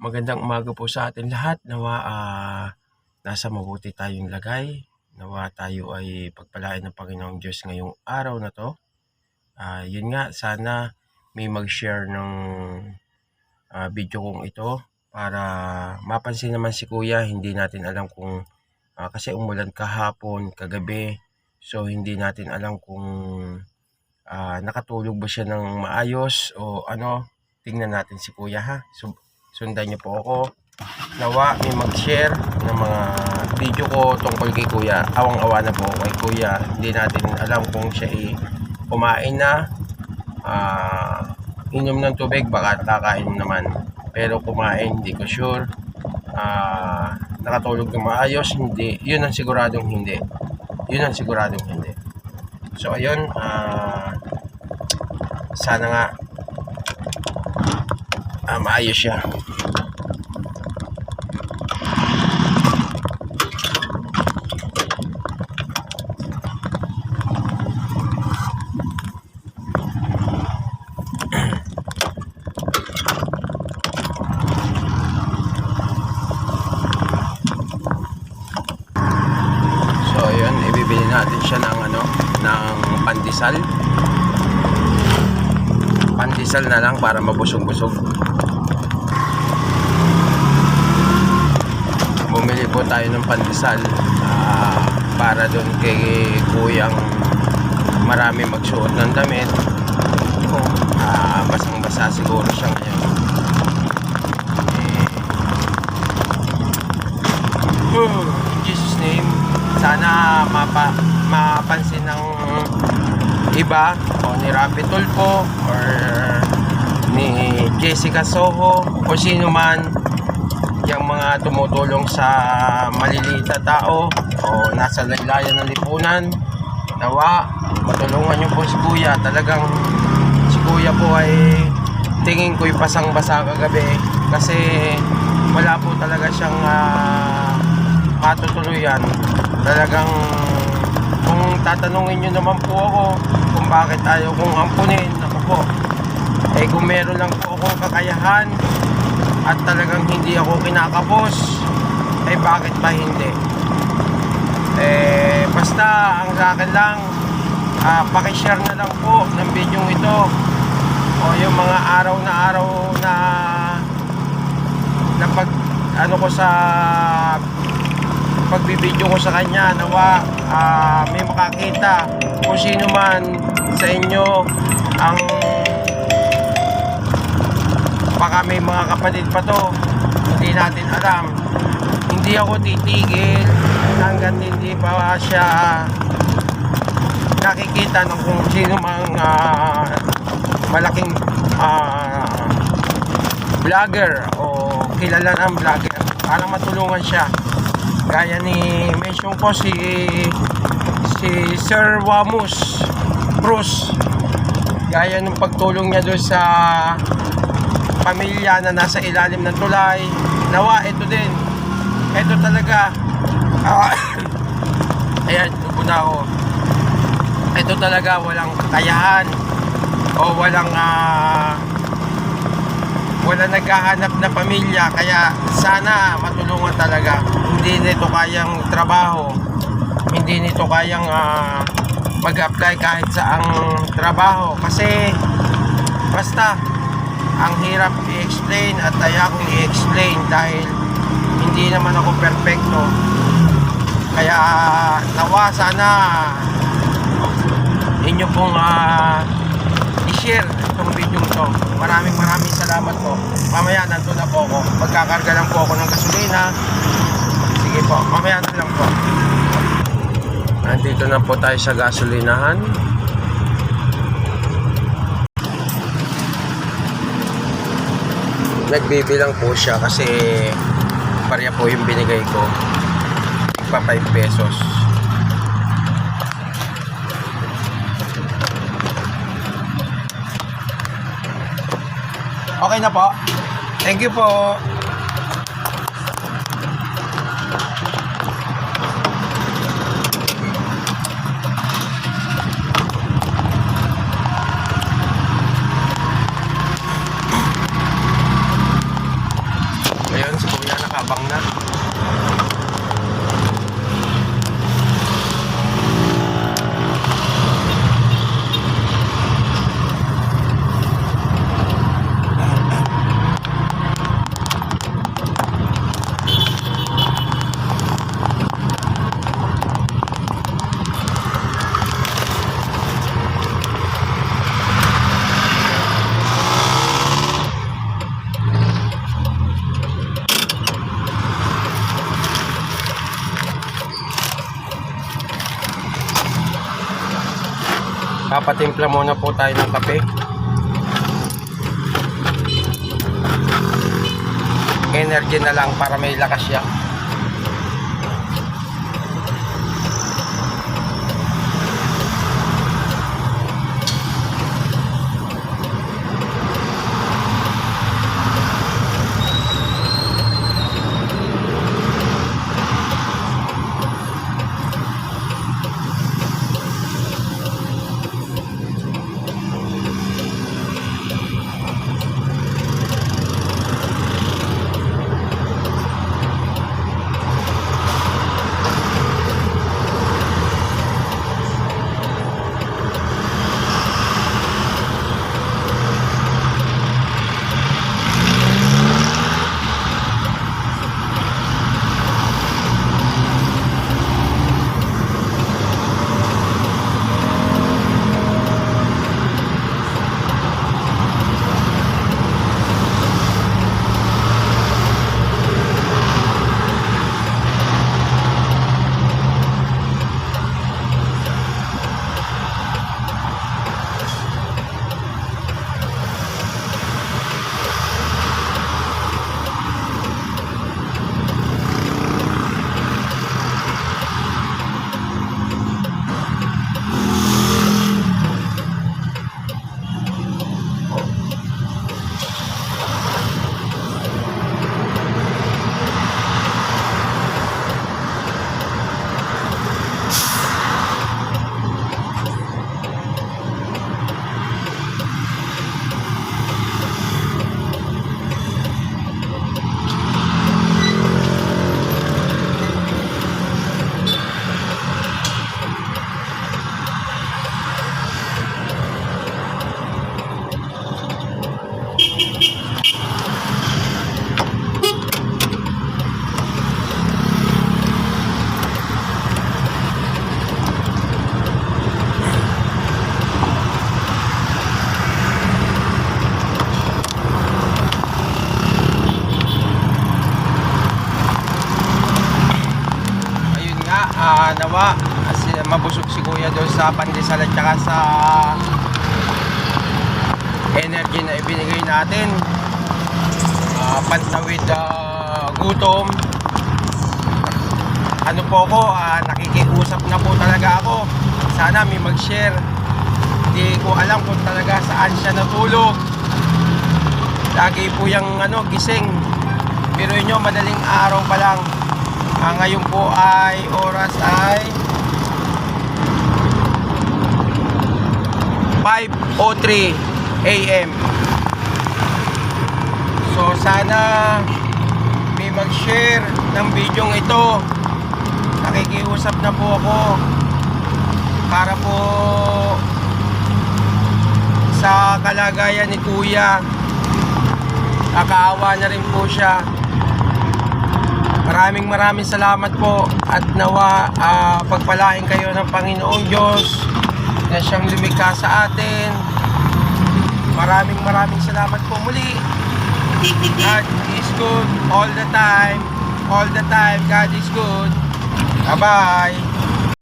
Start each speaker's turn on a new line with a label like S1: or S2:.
S1: Magandang umaga po sa atin lahat. Nawa nasa mabuti tayong lagay. Nawa tayo ay pagpalain ng Panginoong Diyos ngayong araw na to. Yun nga, sana may mag-share ng video kong ito para mapansin naman si Kuya. Hindi natin alam kung kasi umulan kahapon, kagabi. So hindi natin alam kung nakatulog ba siya ng maayos o ano. Tingnan natin si Kuya, ha. Sundan niyo po ako. Nawa may mag-share ng mga video ko tungkol kay Kuya. Awang-awa na po kay Kuya. Hindi natin alam kung siya kumain na, inom ng tubig, baka kakain naman. Pero kumain, hindi ko sure. Nakatulog ng maayos, hindi. Yun ang siguradong hindi. So ayun, sana nga maayos siya. So ayun, ibibili natin siya ng pandesal. Pandesal na lang para mabusog-busog. Bumili po tayo ng pandesal para doon kay Kuyang marami magsuot ng damit. Basang-basa siguro siya ngayon. In Jesus name, sana mapansin ng iba o ni Rapi Tulfo or ni Jessica Soho o sino man yung mga tumutulong sa maliliit na tao o nasa laylayan ng lipunan. Nawa matulungan niyo po si Kuya. Talagang si Kuya po ay tingin ko'y pasang-basa kagabi kasi wala po talaga siyang matutuluyan. Talagang kung tatanungin nyo naman po ako kung bakit ayaw kong ampunin, ako po, kung meron lang po akong kakayahan at talagang hindi ako kinakapos, bakit ba hindi? Basta ang sa akin lang, pakishare na lang po ng video ito o yung mga araw na pag ko sa pagbibideo ko sa kanya. Nawa may makakita kung sino man sa inyo ang baka may mga kapatid pa to, hindi natin alam. Hindi ako titigil hanggang hindi pa siya nakikita ng kung sino mang malaking vlogger o kilala ng vlogger para matulungan siya. Gaya ni mention ko si Sir Wamus Cruz, gaya ng pagtulong niya doon sa pamilya na nasa ilalim ng tulay. Nawa ito din, ito talaga ayan, lubo na ako. Ito talaga walang kakayahan o walang naghahanap na pamilya, kaya sana matulungan talaga. Hindi nito kayang trabaho, hindi nito kayang mag-apply kahit saang trabaho kasi basta ang hirap i-explain at ayaw kong i-explain dahil hindi naman ako perfecto. Kaya nawa sana inyo pong i-share itong video ito. Maraming salamat po. Mamaya nandun na po ako, magkakarga lang po ako ng gasolina. Sige po, mamaya na lang po. Nandito na po tayo sa gasolinahan. Nagbibilang po siya kasi pareha po yung binigay ko, pa 5 pesos. Okay na po. Thank you po. abang na. Papatimpla muna po tayo ng kape. Energy na lang para may lakas siya. Nawa kasi mabusog si kuya doon sa pandesal at saka sa energy na ibinigay natin, pantawid gutom. Ano po ako, nakikiusap na po talaga ako, sana may mag-share. Hindi ko alam kung talaga saan siya natulog, lagi po yung gising. Pero nyo, madaling araw pa lang. Ngayon po ay oras ay 5:03 AM. So sana may mag-share ng video ito. Nakikiusap na po ako para po sa kalagayan ni kuya. Nakaawa na rin po siya. Maraming salamat po at nawa pagpalain kayo ng Panginoong Diyos na siyang lumikha sa atin. Maraming salamat po muli. God is good all the time. All the time, God is good. Bye-bye.